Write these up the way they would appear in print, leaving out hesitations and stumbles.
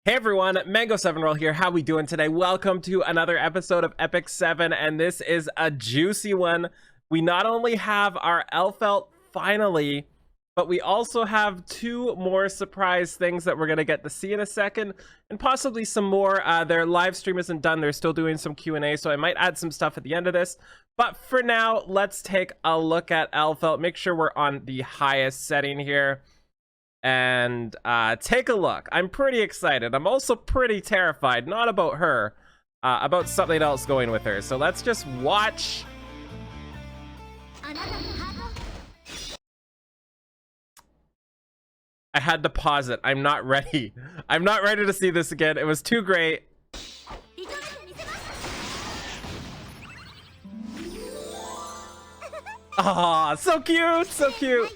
Hey everyone, Mango7Roll here. How we doing today? Welcome to another episode of Epic 7, and this is a juicy one. We not only have our Elfelt finally, but we also have two more surprise things that we're going to get to see in a second, and possibly some more. Their live stream isn't done. They're still doing some Q&A, so I might add some stuff at the end of this. But for now, let's take a look at Elfelt. Make sure we're on the highest setting here. And take a look. I'm pretty excited. I'm also pretty terrified, not about her, about something else going with her. So let's just watch. I had to pause it. I'm not ready. I'm not ready to see this again. It was too great. Aw, so cute, so cute.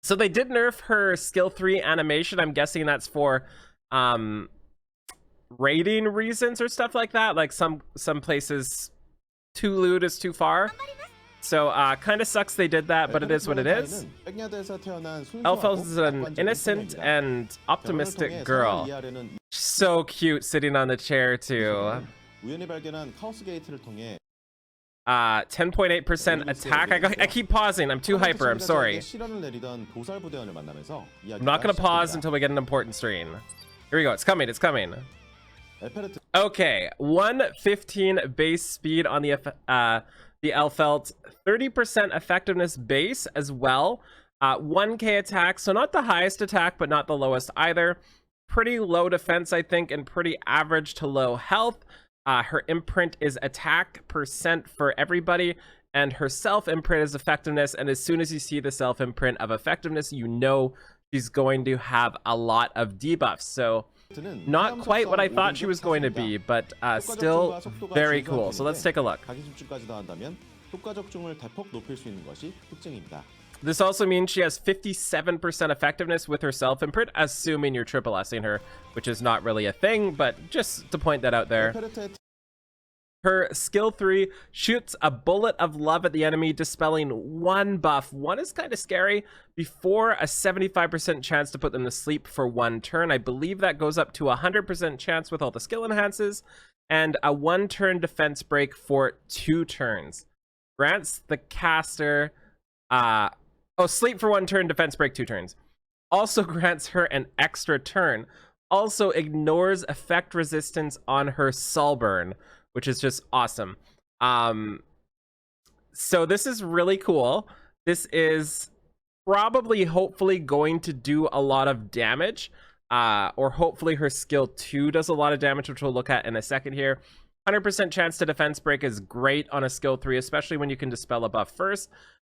So they did nerf her skill 3 animation. I'm guessing that's for rating reasons or stuff like that. Like some places too lewd is too far. So kind of sucks they did that, but it is what it is. Elphelt is an innocent and optimistic girl. So cute sitting on the chair too. 10.8% attack. I keep pausing. I'm too hyper. I'm sorry. I'm not going to pause until we get an important screen. Here we go. It's coming. It's coming. Okay. 115 base speed on the Elfelt. 30% effectiveness base as well. 1k attack. So not the highest attack, but not the lowest either. Pretty low defense, I think, and pretty average to low health. Her imprint is attack percent for everybody, and her self imprint is effectiveness. And as soon as you see the self imprint of effectiveness, you know she's going to have a lot of debuffs. So not quite what I thought she was going to be, but still very cool. So let's take a look. This also means she has 57% effectiveness with her self imprint, assuming you're triple S-ing her, which is not really a thing, but just to point that out there. Her skill 3 shoots a bullet of love at the enemy, dispelling 1 buff. 1 is kind of scary. Before a 75% chance to put them to sleep for 1 turn. I believe that goes up to a 100% chance with all the skill enhances, and a 1-turn defense break for 2 turns. Grants the caster sleep for 1 turn, defense break 2 turns. Also grants her an extra turn. Also ignores effect resistance on her soul burn, which is just awesome. So this is really cool. This is probably hopefully going to do a lot of damage, or hopefully her skill 2 does a lot of damage, which we'll look at in a second here. 100% chance to defense break is great on a skill 3, especially when you can dispel a buff first.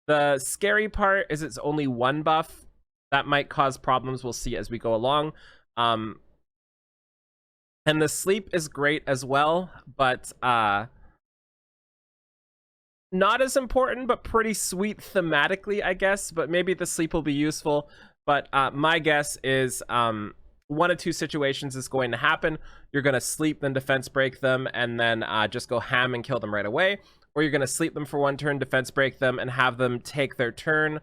The scary part is it's only 1 buff. That might cause problems. We'll see as we go along. And the sleep is great as well, but not as important, but pretty sweet thematically, I guess. But maybe the sleep will be useful. But my guess is 1 of 2 situations is going to happen. You're going to sleep, then defense break them, and then just go ham and kill them right away. Or you're going to sleep them for 1 turn, defense break them, and have them take their turn,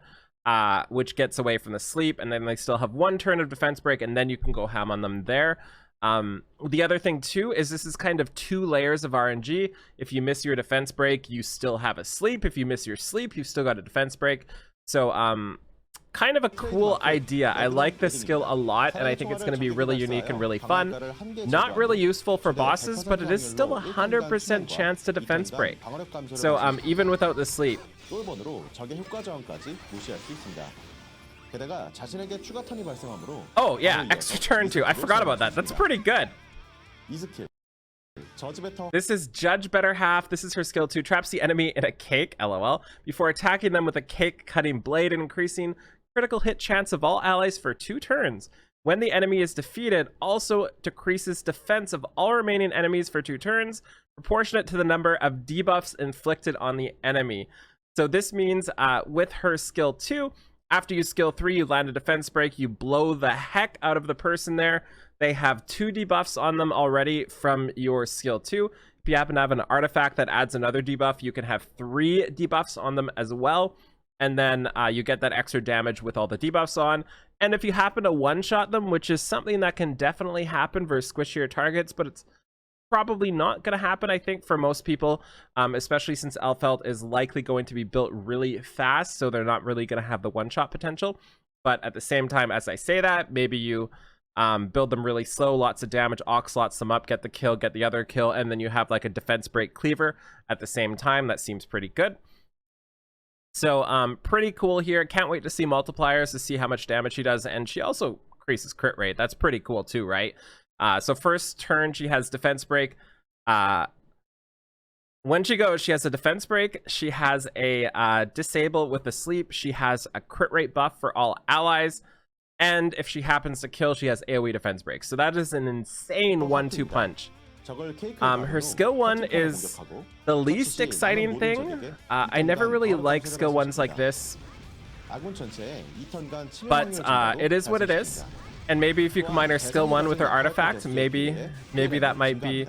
which gets away from the sleep. And then they still have 1 turn of defense break, and then you can go ham on them there. The other thing, too, is this is kind of 2 layers of RNG. If you miss your defense break, you still have a sleep. If you miss your sleep, you've still got a defense break. So, kind of a cool idea. I like this skill a lot, and I think it's going to be really unique and really fun. Not really useful for bosses, but it is still a 100% chance to defense break. So even without the sleep. Oh yeah, extra turn too. I forgot about that. That's pretty good. This is Judge Better Half. This is her skill 2. Traps the enemy in a cake, lol, before attacking them with a cake cutting blade and increasing critical hit chance of all allies for 2 turns. When the enemy is defeated, also decreases defense of all remaining enemies for 2 turns, proportionate to the number of debuffs inflicted on the enemy. So this means with her skill 2, after you skill 3, you land a defense break, you blow the heck out of the person there. They have 2 debuffs on them already from your skill 2. If you happen to have an artifact that adds another debuff, you can have 3 debuffs on them as well. and then you get that extra damage with all the debuffs on. And if you happen to one-shot them, which is something that can definitely happen versus squishier targets, but it's probably not going to happen, I think, for most people, especially since Elfelt is likely going to be built really fast, so they're not really going to have the one-shot potential. But at the same time, as I say that, maybe you build them really slow, lots of damage, oxlots them up, get the kill, get the other kill, and then you have like a defense break cleaver at the same time. That seems pretty good. So pretty cool here. Can't wait to see multipliers to see how much damage she does, and she also increases crit rate. That's pretty cool too, right? So first turn, she has defense break. When she goes, she has a defense break. She has a disable with the sleep. She has a crit rate buff for all allies. And if she happens to kill, she has AoE defense break. So that is an insane 1-2 punch. Her skill 1 is the least exciting thing. I never really like skill 1s like this. But it is what it is. And maybe if you combine her skill 1 with her artifact, maybe that might be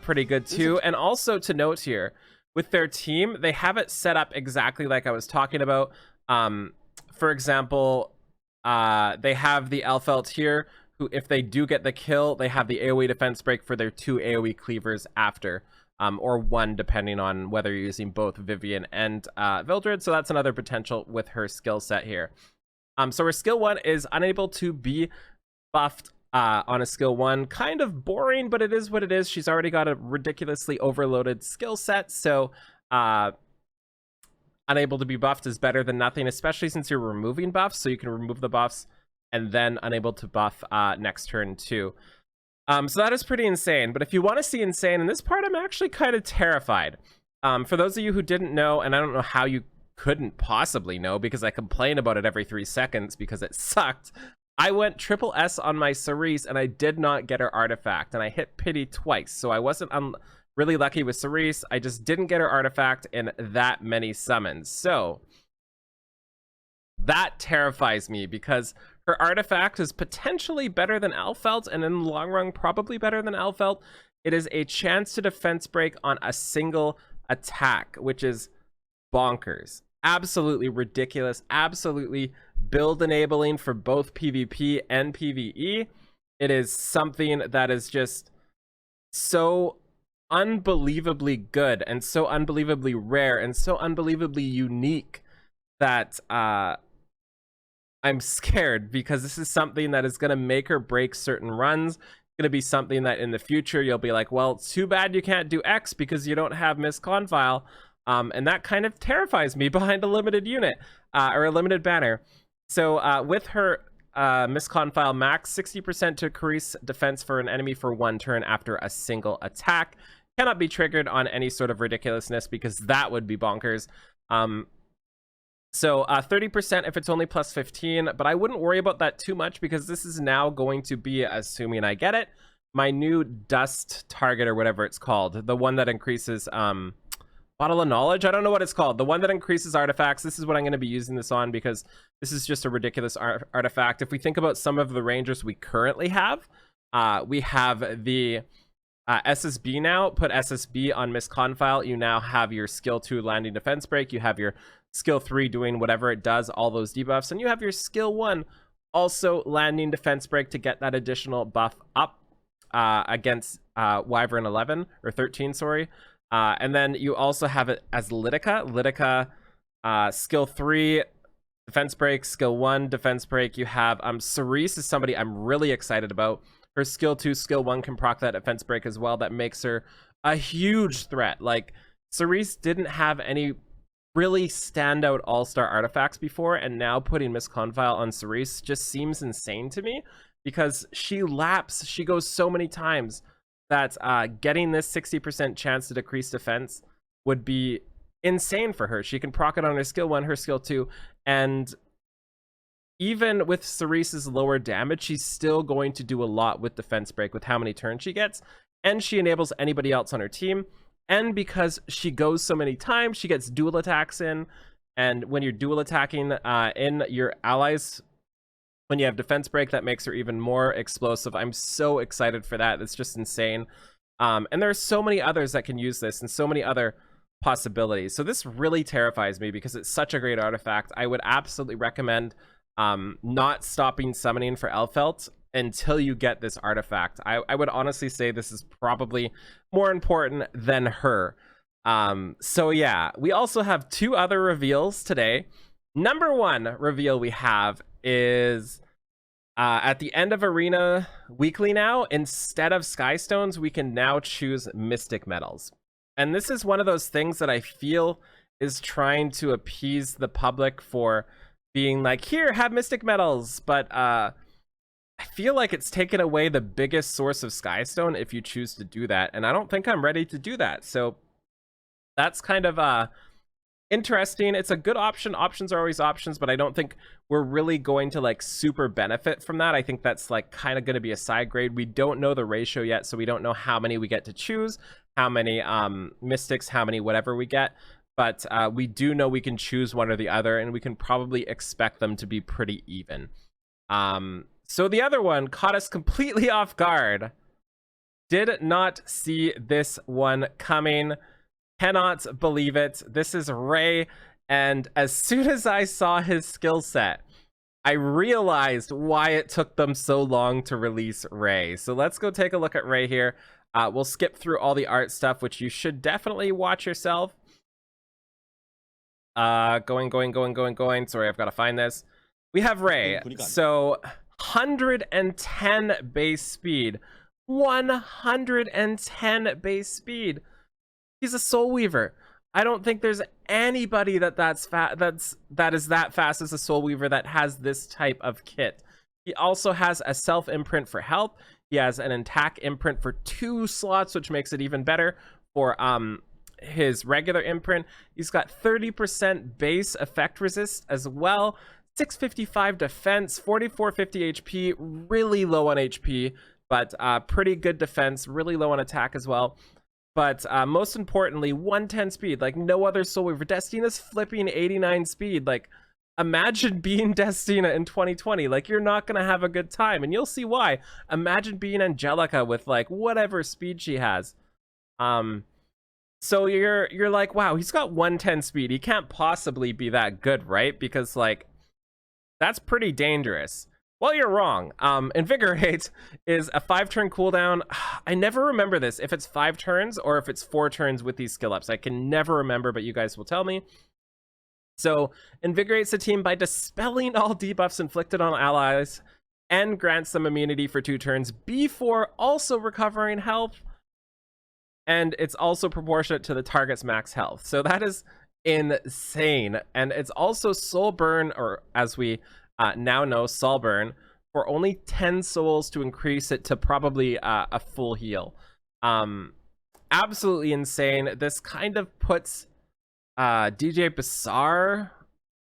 pretty good too. And also to note here, with their team, they have it set up exactly like I was talking about. For example, they have the Elfelt here, who, if they do get the kill, they have the AoE defense break for their 2 AoE cleavers after, or 1 depending on whether you're using both Vivian and Vildred. So that's another potential with her skill set here. So her skill 1 is unable to be buffed on a skill 1. Kind of boring, but it is what it is. She's already got a ridiculously overloaded skill set, so unable to be buffed is better than nothing, especially since you're removing buffs, so you can remove the buffs and then unable to buff next turn too. So that is pretty insane. But if you want to see insane in this part, I'm actually kind of terrified. For those of you who didn't know, and I don't know how you couldn't possibly know because I complain about it every 3 seconds because it sucked, I went triple S on my Cerise and I did not get her artifact, and I hit pity twice, so I wasn't really lucky with Cerise. I just didn't get her artifact in that many summons, so that terrifies me because her artifact is potentially better than Elfelt, and in the long run probably better than Elfelt. It is a chance to defense break on a single attack, which is bonkers. Absolutely ridiculous, absolutely build enabling for both PvP and PvE. It is something that is just so unbelievably good and so unbelievably rare and so unbelievably unique that I'm scared, because this is something that is going to make or break certain runs. It's going to be something that in the future you'll be like, well, it's too bad you can't do X because you don't have Miss Confile. And that kind of terrifies me behind a limited unit or a limited banner. So with her Miss Confile max, 60% to increase defense for an enemy for 1 turn after a single attack. Cannot be triggered on any sort of ridiculousness because that would be bonkers. So 30% if it's only plus 15, but I wouldn't worry about that too much because this is now going to be, assuming I get it, my new dust target or whatever it's called. The one that increases Bottle of Knowledge? I don't know what it's called. The one that increases artifacts. This is what I'm going to be using this on because this is just a ridiculous artifact. If we think about some of the rangers we currently have, we have the SSB now. Put SSB on Miss Confile. You now have your skill 2 landing defense break. You have your skill 3 doing whatever it does, all those debuffs. And you have your skill 1 also landing defense break to get that additional buff up against Wyvern 11 or 13, sorry. And then you also have it as Lidica. Lidica, skill 3, defense break, skill 1, defense break. You have Cerise is somebody I'm really excited about. Her skill 2, skill 1 can proc that defense break as well. That makes her a huge threat. Like, Cerise didn't have any really standout all-star artifacts before, and now putting Miss Confile on Cerise just seems insane to me because she laps. She goes so many times that getting this 60% chance to decrease defense would be insane for her. She can proc it on her skill 1, her skill 2, and even with Cerise's lower damage, she's still going to do a lot with defense break with how many turns she gets, and she enables anybody else on her team. And because she goes so many times, she gets dual attacks in, and when you're dual attacking in your allies, when you have defense break, that makes her even more explosive. I'm so excited for that. It's just insane. And there are so many others that can use this, and so many other possibilities. So this really terrifies me because it's such a great artifact. I would absolutely recommend not stopping summoning for Elfelt until you get this artifact. I would honestly say this is probably more important than her. So yeah, we also have 2 other reveals today. Number 1 reveal we have is at the end of Arena Weekly now, instead of Skystones, we can now choose Mystic Medals. And this is one of those things that I feel is trying to appease the public for being like, here, have Mystic Medals. But I feel like it's taken away the biggest source of Skystone if you choose to do that. And I don't think I'm ready to do that. So that's kind of interesting. It's a good option. Options are always options, but I don't think we're really going to like super benefit from that. I think that's like kind of going to be a side grade. We don't know the ratio yet, so we don't know how many we get to choose, how many mystics, how many whatever we get. But we do know we can choose one or the other, and we can probably expect them to be pretty even. So the other one caught us completely off guard. Did not see this one coming. Cannot believe it. This is Ray, and as soon as I saw his skill set, I realized why it took them so long to release Ray. So let's go take a look at Ray here. We'll skip through all the art stuff, which you should definitely watch yourself. Going. Sorry, I've got to find this. We have Ray. So 110 base speed. 110 base speed. He's a Soul Weaver. I don't think there's anybody that is that fast as a Soul Weaver that has this type of kit. He also has a self imprint for health. He has an attack imprint for 2 slots, which makes it even better for his regular imprint. He's got 30% base effect resist as well. 655 defense, 4450 HP, really low on HP, but pretty good defense, really low on attack as well. But most importantly, 110 speed, like no other Soul Weaver. Destina's flipping 89 speed. Like, imagine being Destina in 2020. Like, you're not gonna have a good time, and you'll see why. Imagine being Angelica with like whatever speed she has. So you're like, wow, he's got 110 speed. He can't possibly be that good, right? Because like, that's pretty dangerous. Well, you're wrong. Invigorate is a 5-turn cooldown. I never remember this, if it's 5 turns or if it's 4 turns with these skill ups. I can never remember, but you guys will tell me. So, invigorates the team by dispelling all debuffs inflicted on allies and grants them immunity for 2 turns before also recovering health. And it's also proportionate to the target's max health. So that is insane. And it's also soul burn, or as we now know, soul burn, for only 10 souls to increase it to probably a full heal. Absolutely insane. This kind of puts DJ Bazaar,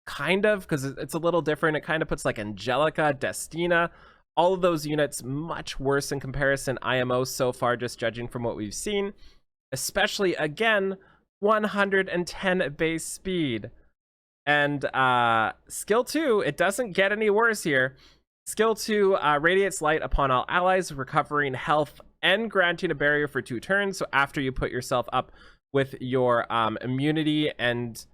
kind of, because it's a little different. It kind of puts like Angelica, Destina, all of those units much worse in comparison. IMO so far, just judging from what we've seen. Especially, again, 110 base speed. And skill 2, it doesn't get any worse here. Skill 2 radiates light upon all allies, recovering health and granting a barrier for 2 turns. So after you put yourself up with your immunity and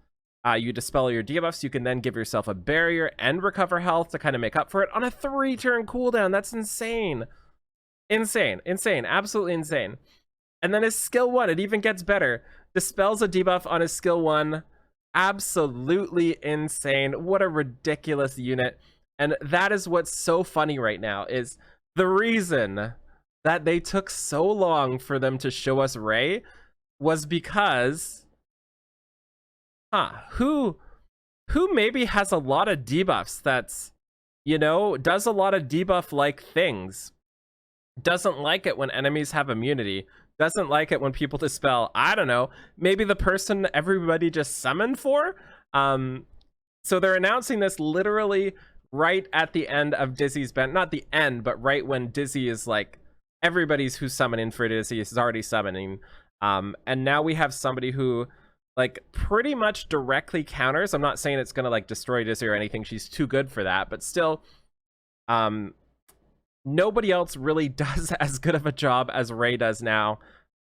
you dispel your debuffs, you can then give yourself a barrier and recover health to kind of make up for it on a 3-turn cooldown. That's insane. Insane. Absolutely insane. And then his skill 1, it even gets better. Dispels a debuff on his skill 1. Absolutely insane. What a ridiculous unit. And that is what's so funny right now, is the reason that they took so long for them to show us Ray was because who maybe has a lot of debuffs, that's, you know, does a lot of debuff like things, doesn't like it when enemies have immunity, doesn't like it when people dispel. I don't know, maybe the person everybody just summoned for. So they're announcing this literally right at the end of Dizzy's bench, not the end, but right when Dizzy is like, everybody's who's summoning for Dizzy is already summoning. And now we have somebody who like pretty much directly counters. I'm not saying it's gonna like destroy Dizzy or anything, she's too good for that, but still, nobody else really does as good of a job as Ray does now.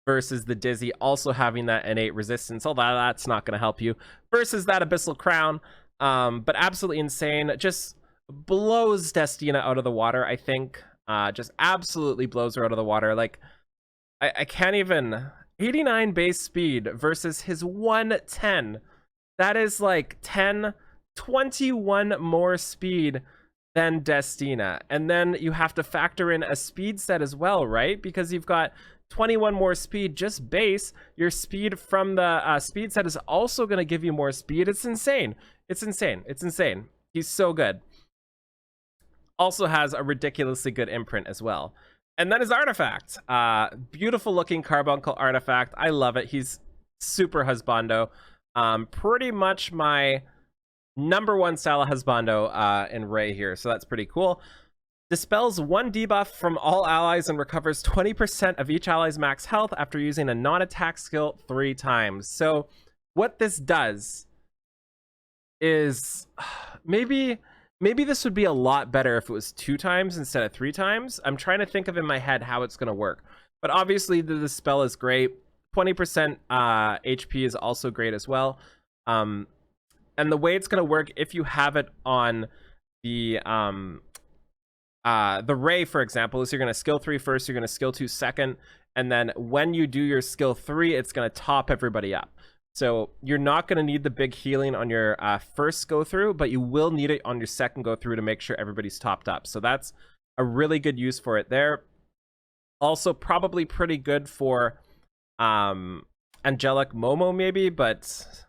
versus the Dizzy also having that innate resistance, although that's not going to help you, versus that Abyssal Crown. But absolutely insane. Just blows Destina out of the water, I think. Just absolutely blows her out of the water. Like, I can't even... 89 base speed versus his 110. That is like 21 more speed than Destina. And then you have to factor in a speed set as well, right? Because you've got 21 more speed just base. Your speed from the speed set is also going to give you more speed. It's insane. It's insane. It's insane. He's so good. Also has a ridiculously good imprint as well. And then his artifact. Beautiful looking carbuncle artifact. I love it. He's super husbando. Pretty much my #1 style of husbando in Ray here. So that's pretty cool. Dispels 1 debuff from all allies and recovers 20% of each ally's max health after using a non-attack skill 3 times. So what this does is maybe this would be a lot better if it was 2 times instead of 3 times. I'm trying to think of in my head how it's going to work. But obviously the spell is great. 20% HP is also great as well. And the way it's going to work, if you have it on the Ray, for example, is you're going to skill 3 first, you're going to skill 2 second, and then when you do your skill 3, it's going to top everybody up. So you're not going to need the big healing on your first go through, but you will need it on your second go through to make sure everybody's topped up. So that's a really good use for it there. Also probably pretty good for Angelic Momo maybe, but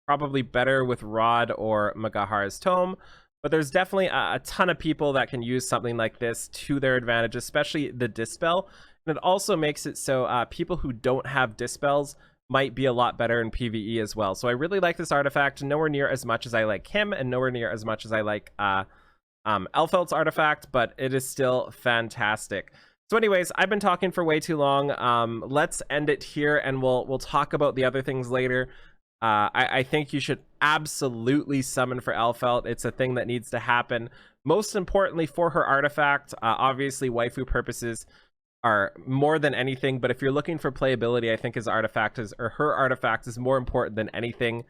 probably better with Rod or Magahar's Tome. But there's definitely a ton of people that can use something like this to their advantage, especially the Dispel. And it also makes it so people who don't have Dispels might be a lot better in PvE as well. So I really like this artifact, nowhere near as much as I like him, and nowhere near as much as I like Elfelt's artifact, but it is still fantastic. So anyways, I've been talking for way too long. Let's end it here, and we'll talk about the other things later. I think you should absolutely summon for Elphelt. It's a thing that needs to happen. Most importantly for her artifact, obviously waifu purposes are more than anything, but if you're looking for playability, I think his artifact is, or her artifact is more important than anything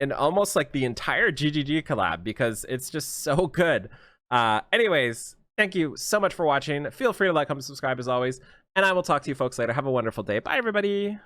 in almost like the entire GGG collab, because it's just so good. Anyways, thank you so much for watching. Feel free to like, comment, subscribe as always, and I will talk to you folks later. Have a wonderful day. Bye, everybody.